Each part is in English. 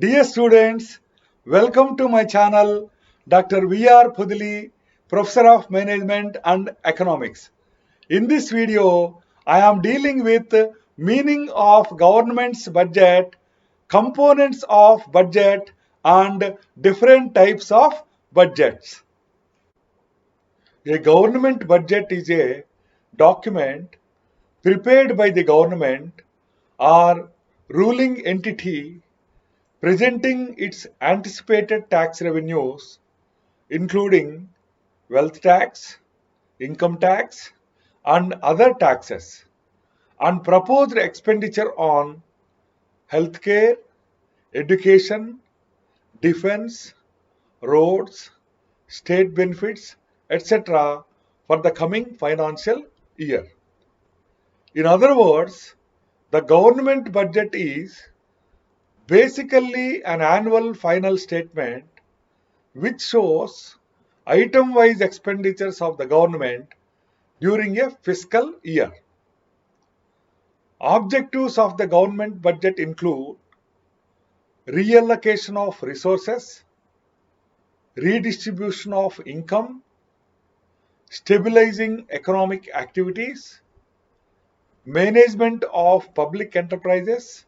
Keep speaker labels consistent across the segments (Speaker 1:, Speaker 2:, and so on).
Speaker 1: Dear students, welcome to my channel, Dr. V.R. Pudili, Professor of Management and Economics. In this video, I am dealing with meaning of government's budget, components of budget, and different types of budgets. A government budget is a document prepared by the government or ruling entity presenting its anticipated tax revenues, including wealth tax, income tax, and other taxes, and proposed expenditure on healthcare, education, defense, roads, state benefits, etc. for the coming financial year. In other words, the government budget is basically an annual final statement which shows item-wise expenditures of the government during a fiscal year. Objectives of the government budget include reallocation of resources, redistribution of income, stabilizing economic activities, management of public enterprises,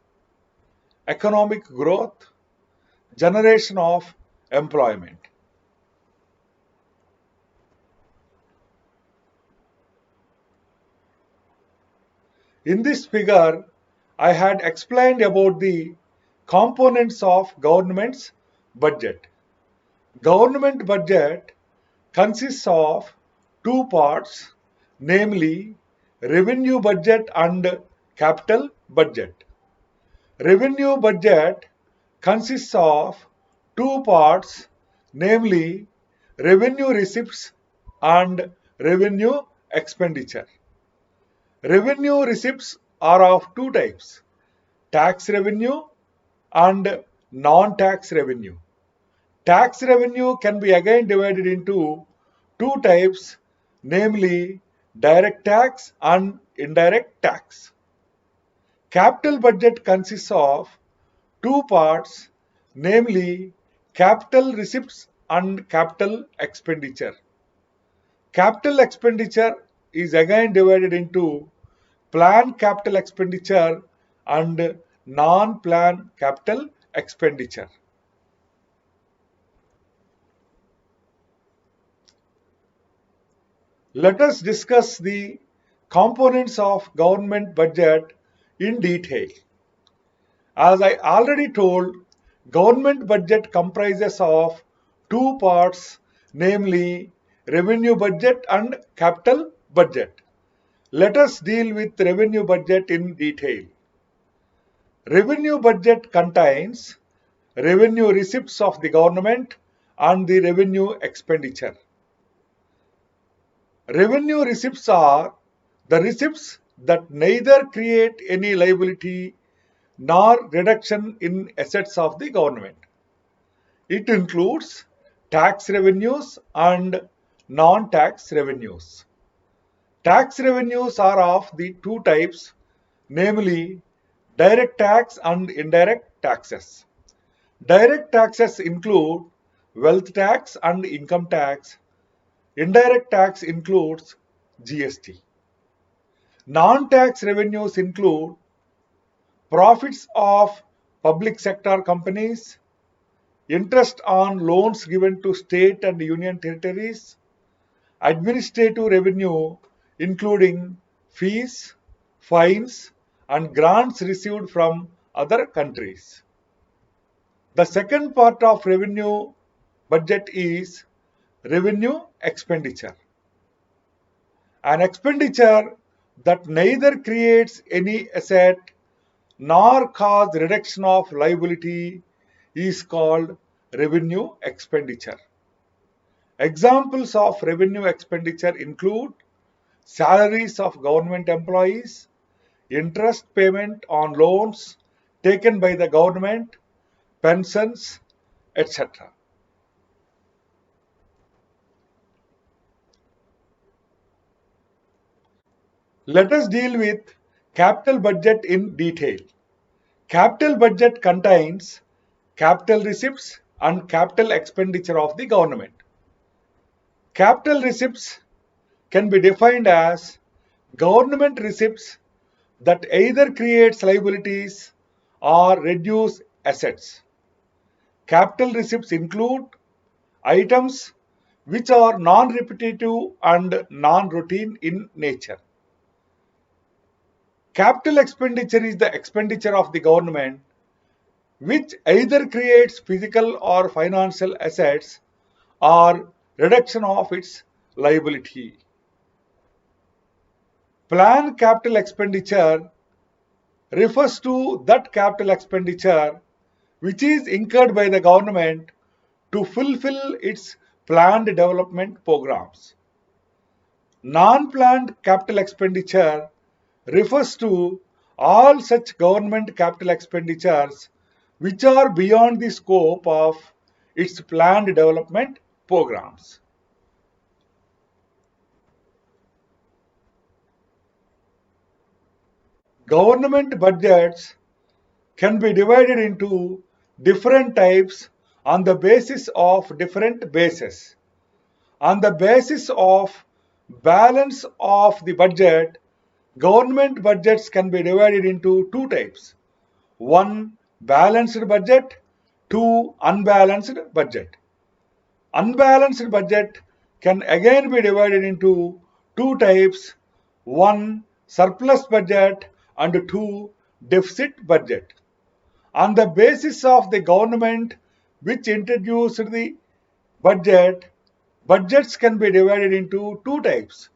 Speaker 1: economic growth, generation of employment. In this figure, I had explained about the components of government's budget. Government budget consists of two parts, namely revenue budget and capital budget. Revenue budget consists of two parts, namely revenue receipts and revenue expenditure. Revenue receipts are of two types, tax revenue and non-tax revenue. Tax revenue can be again divided into two types, namely direct tax and indirect tax. Capital budget consists of two parts, namely capital receipts and capital expenditure. Capital expenditure is again divided into planned capital expenditure and non-planned capital expenditure. Let us discuss the components of government budget in detail. As I already told, government budget comprises of two parts, namely revenue budget and capital budget. Let us deal with revenue budget in detail. Revenue budget contains revenue receipts of the government and the revenue expenditure. Revenue receipts are the receipts that neither create any liability nor reduction in assets of the government. It includes tax revenues and non-tax revenues. Tax revenues are of the two types, namely direct tax and indirect taxes. Direct taxes include wealth tax and income tax. Indirect tax includes GST. Non-tax revenues include profits of public sector companies, interest on loans given to state and union territories, administrative revenue including fees, fines, and grants received from other countries. The second part of revenue budget is revenue expenditure. An expenditure that neither creates any asset nor cause reduction of liability is called revenue expenditure. Examples of revenue expenditure include salaries of government employees, interest payment on loans taken by the government, pensions, etc. Let us deal with capital budget in detail. Capital budget contains capital receipts and capital expenditure of the government. Capital receipts can be defined as government receipts that either creates liabilities or reduce assets. Capital receipts include items which are non-repetitive and non-routine in nature. Capital expenditure is the expenditure of the government which either creates physical or financial assets or reduction of its liability. Planned capital expenditure refers to that capital expenditure which is incurred by the government to fulfill its planned development programs. Non-planned capital expenditure refers to all such government capital expenditures which are beyond the scope of its planned development programs. Government budgets can be divided into different types on the basis of different bases. On the basis of balance of the budget, government budgets can be divided into two types. One, balanced budget. Two, unbalanced budget. Unbalanced budget can again be divided into two types. One, surplus budget and two, deficit budget. On the basis of the government which introduced the budget, budgets can be divided into two types.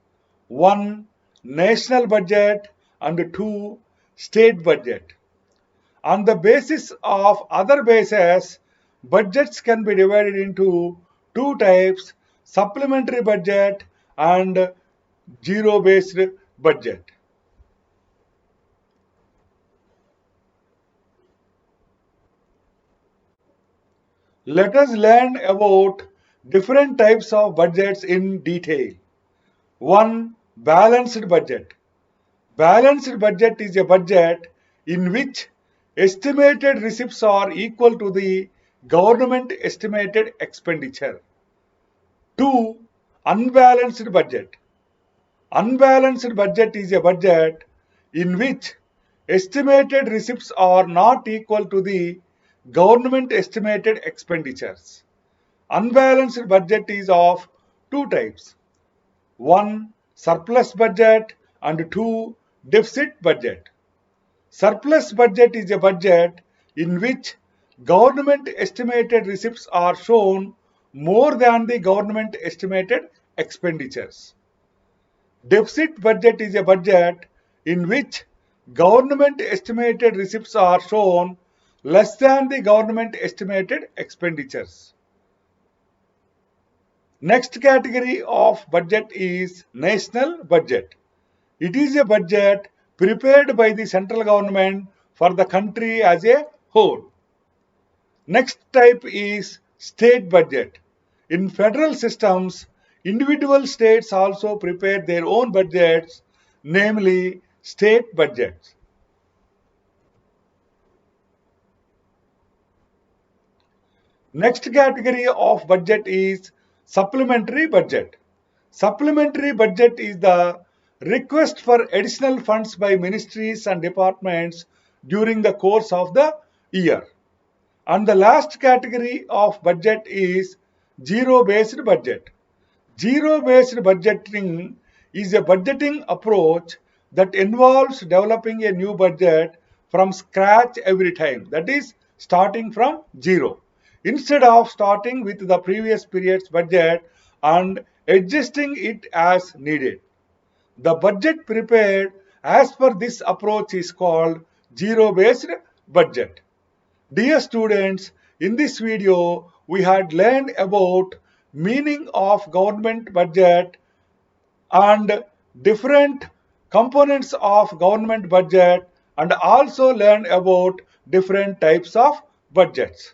Speaker 1: One, national budget and two, state budget. On the basis of other bases, budgets can be divided into two types, supplementary budget and zero-based budget. Let us learn about different types of budgets in detail. 1. Balanced budget. Balanced budget is a budget in which estimated receipts are equal to the government estimated expenditure. 2. Unbalanced budget. Unbalanced budget is a budget in which estimated receipts are not equal to the government estimated expenditures. Unbalanced budget is of two types. 1. Surplus budget and 2. Deficit budget. Surplus budget is a budget in which government estimated receipts are shown more than the government estimated expenditures. Deficit budget is a budget in which government estimated receipts are shown less than the government estimated expenditures. Next category of budget is national budget. It is a budget prepared by the central government for the country as a whole. Next type is state budget. In federal systems, individual states also prepare their own budgets, namely state budgets. Next category of budget is supplementary budget. Supplementary budget is the request for additional funds by ministries and departments during the course of the year. And the last category of budget is zero-based budget. Zero-based budgeting is a budgeting approach that involves developing a new budget from scratch every time, that is, starting from zero, instead of starting with the previous period's budget and adjusting it as needed. The budget prepared as per this approach is called zero-based budget. Dear students, in this video we had learned about meaning of government budget and different components of government budget and also learned about different types of budgets.